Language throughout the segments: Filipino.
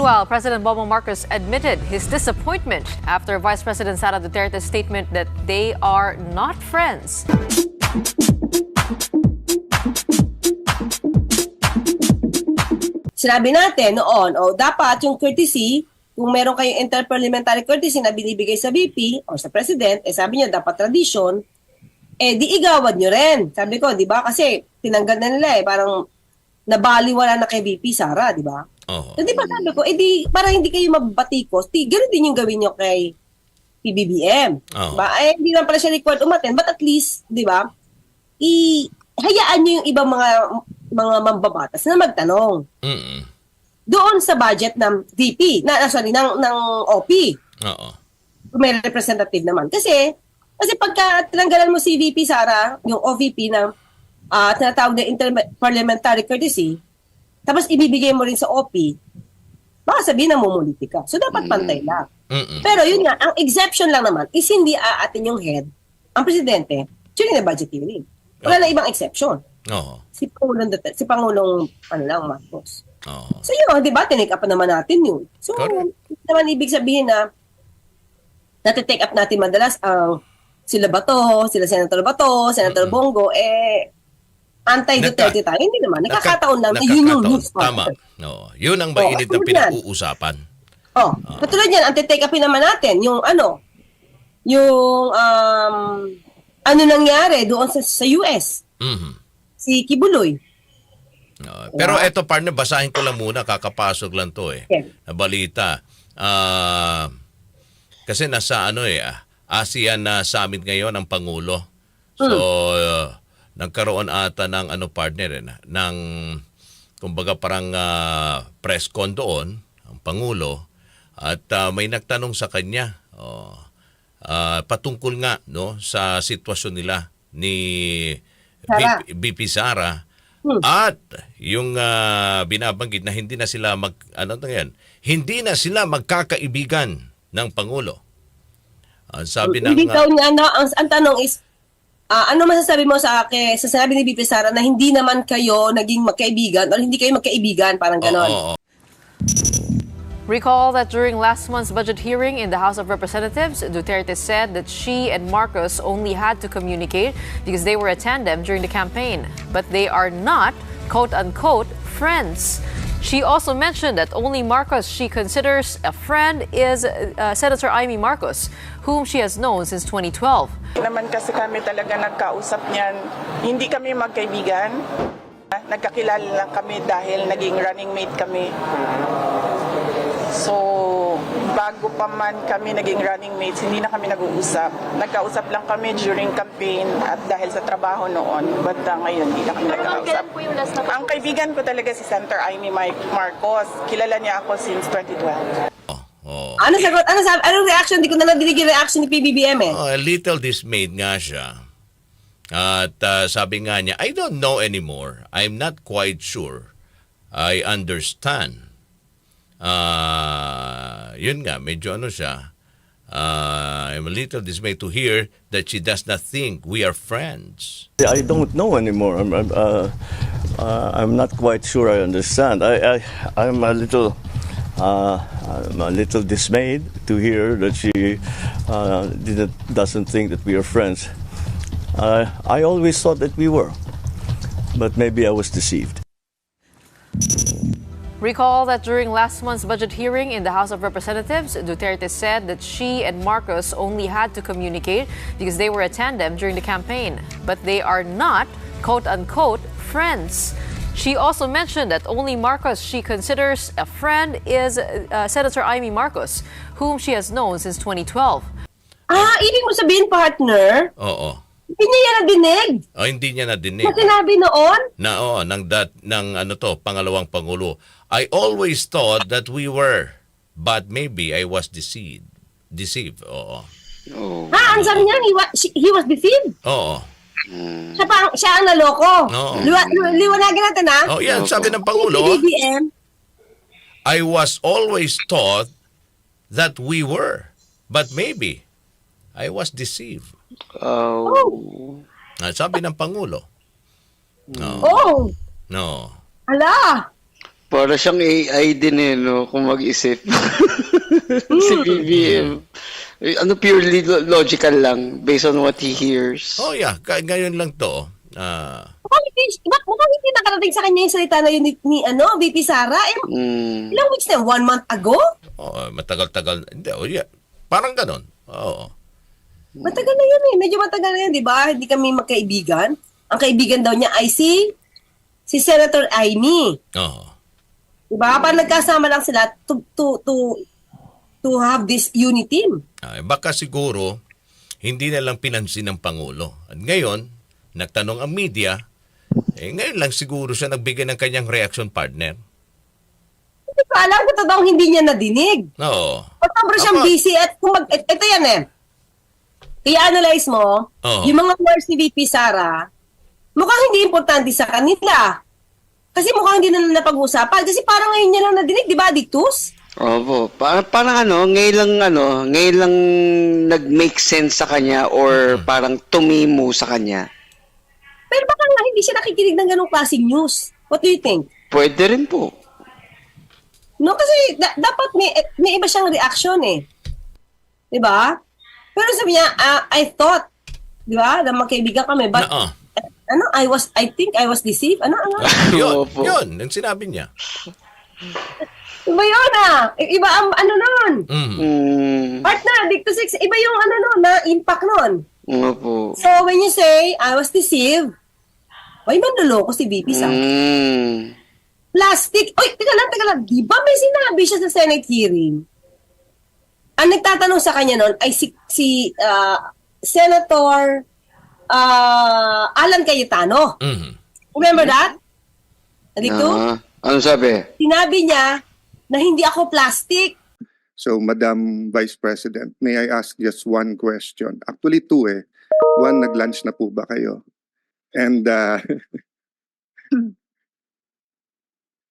Well, President Bongbong Marcos admitted his disappointment after Vice President Sara Duterte's statement that they are not friends. Sinabi natin noon, dapat yung courtesy, kung meron kayong interparliamentary courtesy na binibigay sa VP o sa President, sabi niya dapat tradition, di igawad nyo rin. Sabi ko, di ba? Kasi tinanggal na nila parang nabaliwala na kay VP Sara, di ba? So, di ba sabi ko, para hindi kayo mabatikos, ganoon din yung gawin nyo kay Pbbm. Diba? Hindi lang pala siya required umaten, but at least, di ba, hayaan nyo yung ibang mga mambabatas na magtanong. Doon sa budget ng VP, ng OP. May representative naman. Kasi pagka tinanggalan mo si VP Sara, yung OVP ng tinatawag na interparliamentary courtesy, tapos ibibigay mo rin sa OP, baka sabihin na mumuliti ka. So, dapat pantay lang. Pero yun nga, ang exception lang naman is hindi aatin yung head, ang presidente, during the budget hearing. Wala na ibang exception. Si Pangulong Marcos. So yun, di ba, tinake up naman natin yun. So, naman ibig sabihin na natitake up natin madalas ang sila Bato, sila Senator Bato, Senator Bongo, anti-Duterte tayo. Hindi naman. Nakakataon lang. Yun yung news. Tama. Yun ang mainit na pinag-uusapan. Katulad yan, anti-take upin naman natin yung ano nangyari doon sa US. Si Kibuloy. Pero eto, partner, basahin ko lang muna. Kakapasok lang to na balita. Kasi nasa ASEAN na summit ngayon ang Pangulo. So, nagkaroon ata ng partner ng kumbaga parang press con doon ang Pangulo at may nagtanong sa kanya patungkol nga sa sitwasyon nila ni VP Sara at yung binabanggit na hindi na sila hindi na sila magkakaibigan ng Pangulo. Sabi ng ang tanong is ano masasabi mo sa sinabi ni VP Sara na hindi naman kayo naging magkaibigan o hindi kayo magkaibigan, parang ganon. Recall that during last month's budget hearing in the House of Representatives, Duterte said that she and Marcos only had to communicate because they were a tandem during the campaign. But they are not, quote-unquote, friends. She also mentioned that only Marcos she considers a friend is Senator Amy Marcos, whom she has known since 2012. Naman kasi kami talaga nagkausap niyan, hindi kami magkaibigan. Nagkakilala lang kami dahil naging running mate kami. So, bago pa man kami naging running mates, hindi na kami nag-uusap. Nagkausap lang kami during campaign at dahil sa trabaho noon. But ngayon, hindi na kami nagkausap. Ang kaibigan ko talaga si Senator Amy Marcos. Kilala niya ako since 2012. Ano sagot? Anong reaction? Hindi ko na nadinig yung reaction ni Pbbm a little dismayed nga siya. At sabi nga niya, I don't know anymore. I'm not quite sure. I understand. Yun nga, medyo siya. I'm a little dismayed to hear that she does not think we are friends. I don't know anymore. I'm not quite sure I understand. I'm a little dismayed to hear that she doesn't think that we are friends. I always thought that we were, but maybe I was deceived. Recall that during last month's budget hearing in the House of Representatives, Duterte said that she and Marcos only had to communicate because they were a tandem during the campaign. But they are not, quote-unquote, friends. She also mentioned that only Marcos she considers a friend is Senator Amy Marcos, whom she has known since 2012. Ibig mo sabihin, partner? Oo. Hindi niya nadinig. Hindi niya nadinig. Na sinabi noon? ng pangalawang Pangulo. I always thought that we were, but maybe I was deceived. Ang sabi niya, he was deceived? Oo. Siya ang naloko. Liwanagin natin yan, sabi ng Pangulo. Pbbm. I was always taught that we were, but maybe I was deceived. Sabi ng Pangulo. No. Ala. Para siyang AI din eh, no? Kung mag-isip. Si BBM. Ano, purely logical lang, based on what he hears. Oh yeah, ngayon lang to. Mukhang hindi nakarating sa kanya yung salita na yun ni VP Sara. Ilang weeks na, 1 month ago? Matagal-tagal. Hindi, yeah. Parang ganon. Oo. Matagal na yun eh. Medyo matagal na yun, di ba? Hindi kami magkaibigan. Ang kaibigan daw niya ay si Senator Aimee. Oo. Di ba? Parang nagkasama lang sila to have this unity team. Baka siguro, hindi na lang pinansin ng Pangulo. At ngayon, nagtanong ang media, ngayon lang siguro siya nagbigay ng kanyang reaction partner. Hindi ko alam kung totoong hindi niya nadinig. Oo. O sobrang siyang busy at ito yan eh. Kaya analyze mo, yung mga words ni VP Sara, mukhang hindi importante sa kanila. Kasi mukhang hindi na napag-usapan. Kasi parang ngayon niya lang nadinig, di ba, Dictus? Opo. Parang ngayon lang nag-make sense sa kanya or parang tumimo sa kanya. Pero baka nga hindi siya nakikinig ng ganong klaseng news. What do you think? Pwede rin po. No, kasi dapat may iba siyang reaction eh. Di ba? Pero sabi niya, I thought, di ba, na magkaibigan kami, but, I think I was deceived. Yun, ang sinabi niya. Iba yun Iba ang nun. Partner, Dictus 6, iba yung na impact nun. Opo. So, when you say, I was deceived, manloloko si VP Sara. Plastic. Oy, teka lang. Di ba may sinabi siya sa Senate hearing? Ang nagtatanong sa kanya nun ay si Senator Alan Cayetano. Remember that? Dito? Ano sabi? Sinabi niya na hindi ako plastic. So, Madam Vice President, may I ask just one question? Actually, two eh. One, nag-lunch na po ba kayo? And,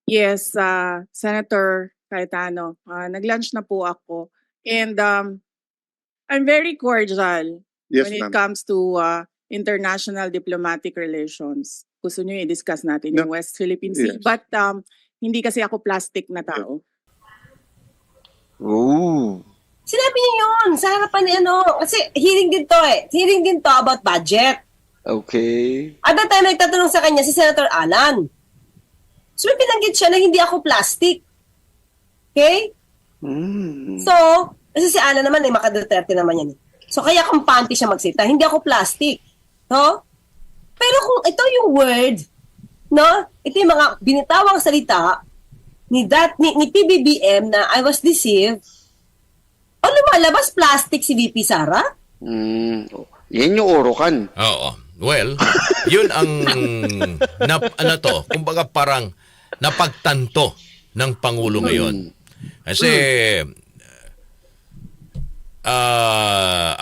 Yes, Senator Cayetano, nag-lunch na po ako. And I'm very cordial yes, when it ma'am. comes to international diplomatic relations. Gusto nyo i-discuss natin yung West Philippine Sea. Yes. But hindi kasi ako plastic na tao. Ooh. Sinabi niya yun sa harapan ni kasi hearing din to Hearing din to about budget. Okay. At that time, nagtatanong sa kanya si Senator Alan. So, may pinanggit siya na hindi ako plastic. Okay? So, kasi si Alan naman, maka-Duterte naman yan. So, kaya kampante siya magsita. Hindi ako plastic. No? Pero kung ito yung word, no? Ito yung mga binitawang salita ni PBBM na I was deceived, lumalabas plastic si VP Sara? Yan yung orokan. Oo. Well, yun ang kumbaga parang napagtanto ng Pangulo ngayon. Kasi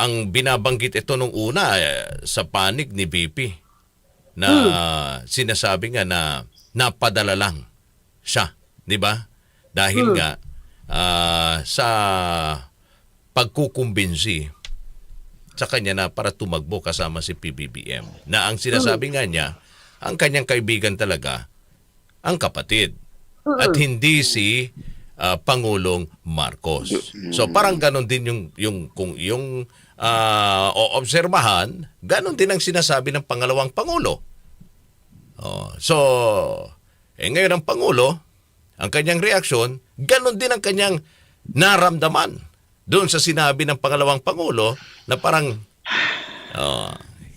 ang binabanggit ito nung una sa panig ni VP na sinasabi nga na napadala lang siya, di ba? Dahil nga sa pagkukumbinsi sa kanya na para tumagbo kasama si PBBM. Na ang sinasabi nga niya, ang kanyang kaibigan talaga, ang kapatid. At hindi si Pangulong Marcos. So parang ganon din yung obserbahan, ganon din ang sinasabi ng pangalawang Pangulo. So, ngayon ang Pangulo, ang kanyang reaksyon, ganon din ang kanyang naramdaman doon sa sinabi ng pangalawang Pangulo na parang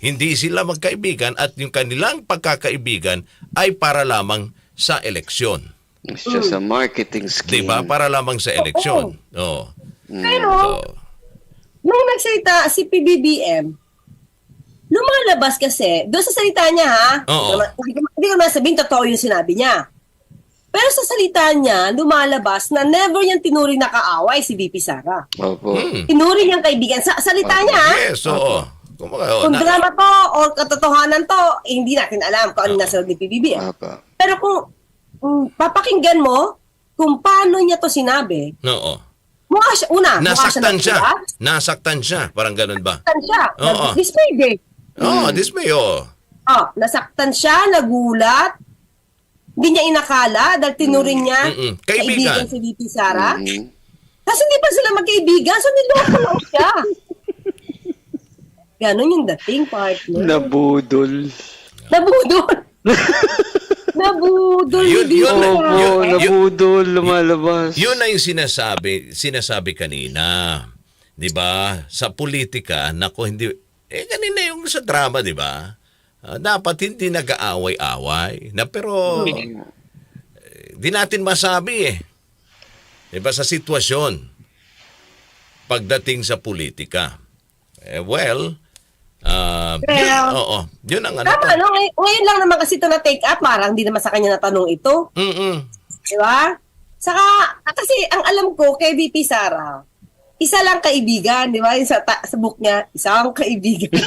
hindi sila magkaibigan at yung kanilang pagkakaibigan ay para lamang sa eleksyon. It's just a marketing scheme. Diba? Para lamang sa eleksyon. Pero, nung nagsalita si PBBM, lumalabas kasi, doon sa salita niya hindi ko masabihin totoo yung sinabi niya. Pero sa salita niya, lumalabas na never niyang tinuring na kaaway si VP Sara. Opo. Tinuring niyang kaibigan. Sa salita niya, Yes, oo. kung drama to o katotohanan to, hindi natin alam kung ano nasa ni PBBM. Pero kung papakinggan mo kung paano niya to sinabi, mukha siya, nasaktan siya. Nasaktan siya. Parang ganun ba? Nasaktan siya. Dismayed eh. Dismay, nasaktan siya, nagulat. Hindi niya inakala dahil tinuring niya Kaibigan. si VP Sara. Kasi hindi pa sila magkaibigan, so niloko lang siya. Ganon yung dating, partner. Nabudol. Nabudol. Nabudol. Nabudol, lumalabas. Yun na yung sinasabi kanina. 'Di ba? Sa politika, nako hindi kanina yung sa drama, 'di ba? Dapat hindi nag-aaway-away. Pero di natin masabi eh. 'Di ba sa sitwasyon pagdating sa politika. Yun ang ano. Tama, no? Ngayon lang naman kasi ito na-take up, parang hindi naman sa kanya natanong ito. Di ba? Saka, kasi ang alam ko kay VP Sara, isa lang kaibigan, di ba? Yung sa book niya, isang kaibigan.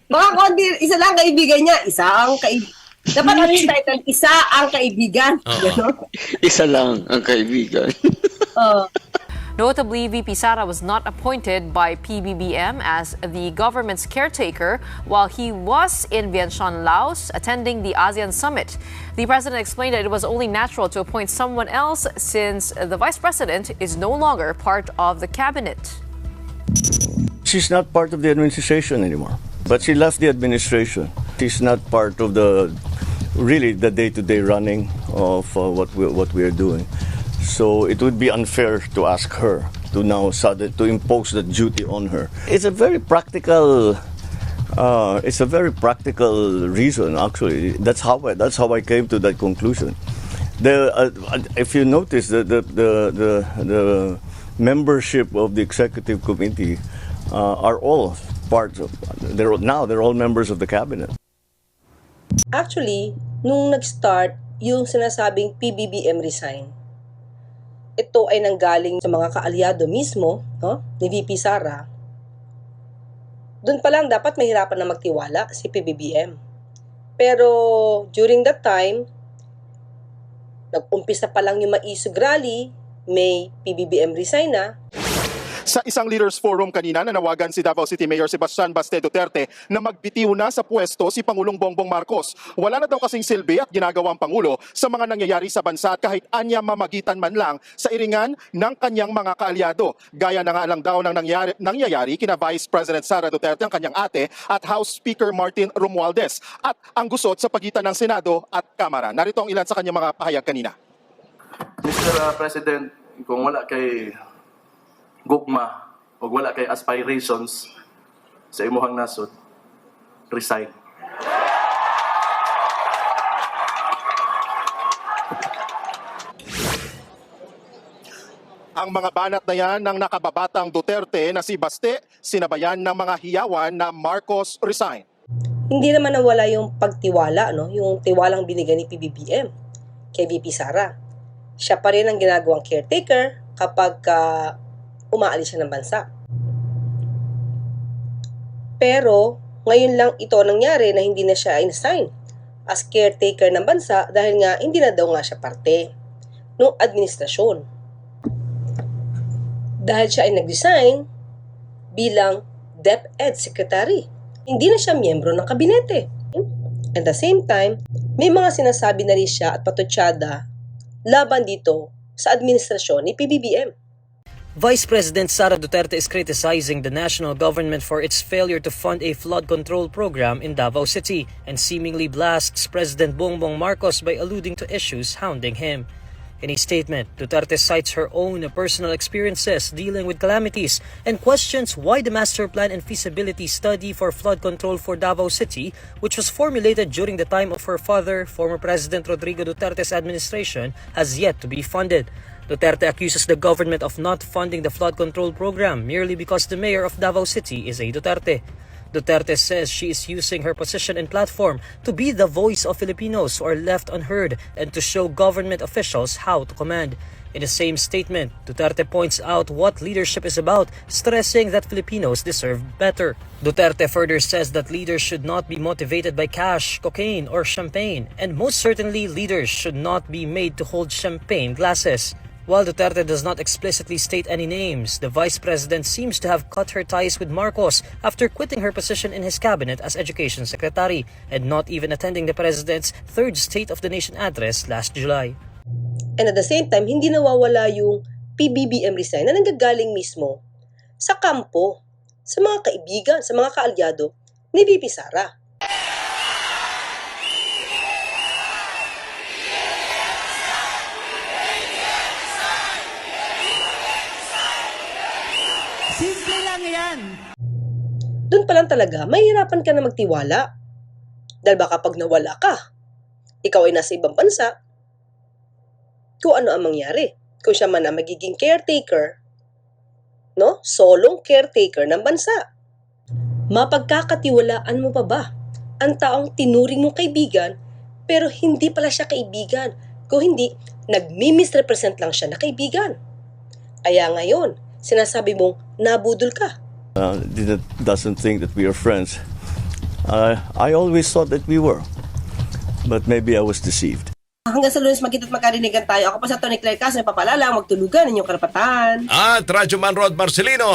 Baka konti, isa lang kaibigan niya, isang kaibigan. Dapat ano yung title, isa ang kaibigan. Isa lang ang kaibigan. Notably, VP Sara was not appointed by Pbbm as the government's caretaker while he was in Vientiane, Laos, attending the ASEAN summit. The president explained that it was only natural to appoint someone else since the vice president is no longer part of the cabinet. She's not part of the administration anymore, but she left the administration. She's not part of the day-to-day running of what we are doing. So it would be unfair to ask her to now to impose that duty on her. It's a very practical reason, actually. That's how I came to that conclusion. If you notice, the membership of the executive committee are all parts of. They're all members of the cabinet. Actually, nung nag-start yung sinasabing PBBM resign, ito ay nanggaling sa mga kaalyado mismo, no, ni VP Sara. Doon pa lang dapat mahirapan na magtiwala si PBBM. Pero during that time, nag-umpisa pa lang yung maisog rally, may PBBM resign na. Sa isang leaders forum kanina, nanawagan si Davao City Mayor Sebastian Baste Duterte na magbitiw na sa pwesto si Pangulong Bongbong Marcos. Wala na daw kasing silbi at ginagawang Pangulo sa mga nangyayari sa bansa at kahit anya mamagitan man lang sa iringan ng kanyang mga kaalyado. Gaya na nga lang daw ng nangyayari kina Vice President Sara Duterte, ang kanyang ate, at House Speaker Martin Romualdez at ang gusot sa pagitan ng Senado at Kamara. Narito ang ilan sa kanyang mga pahayag kanina. Mr. President, kung wala kay gugma o wala kay aspirations sa imuhang nasod, resign. Ang mga banat na yan ng nakababatang Duterte na si Baste, sinabayan ng mga hiyawan na Marcos resign. Hindi naman nawala yung pagtiwala, no? Yung tiwalang binigay ni PBBM kay VP Sara. Siya pa rin ang ginagawang caretaker kapag umaalis siya ng bansa. Pero ngayon lang ito nangyari na hindi na siya inassign as caretaker ng bansa dahil nga hindi na daw nga siya parte ng administrasyon. Dahil siya ay nag-resign bilang DepEd Secretary. Hindi na siya miyembro ng kabinete. At the same time, may mga sinasabi na rin siya at patutsada laban dito sa administrasyon ni PBBM. Vice President Sara Duterte is criticizing the national government for its failure to fund a flood control program in Davao City and seemingly blasts President Bongbong Marcos by alluding to issues hounding him. In a statement, Duterte cites her own personal experiences dealing with calamities and questions why the master plan and feasibility study for flood control for Davao City, which was formulated during the time of her father, former President Rodrigo Duterte's administration, has yet to be funded. Duterte accuses the government of not funding the flood control program merely because the mayor of Davao City is a Duterte. Duterte says she is using her position and platform to be the voice of Filipinos who are left unheard and to show government officials how to command. In the same statement, Duterte points out what leadership is about, stressing that Filipinos deserve better. Duterte further says that leaders should not be motivated by cash, cocaine, or champagne, and most certainly leaders should not be made to hold champagne glasses. While Duterte does not explicitly state any names, the Vice President seems to have cut her ties with Marcos after quitting her position in his cabinet as Education Secretary and not even attending the President's third State of the Nation address last July. And at the same time, hindi nawawala yung PBBM resign na nanggagaling mismo sa kampo, sa mga kaibigan, sa mga kaalyado ni VP Sara. Simple lang yan. Doon pa lang talaga, mahihirapan ka na magtiwala. Dahil baka pag nawala ka, ikaw ay nasa ibang bansa, kung ano ang mangyari. Kung siya man ang magiging caretaker, no? Solong caretaker ng bansa. Mapagkakatiwalaan mo pa ba ang taong tinuring mong kaibigan pero hindi pala siya kaibigan? Kung hindi, nagmi-misrepresent lang siya na kaibigan. Kaya ngayon, sinasabi mong nabudol ka. Doesn't think that we are friends. I always thought that we were, but maybe I was deceived. Hanggang sa Lunes magkita't magkarinigan tayo. Ako pa sa Tony Claire Cas, may papalalang, magtulugan, inyong karapatan. At Radyo Man Rod Marcelino,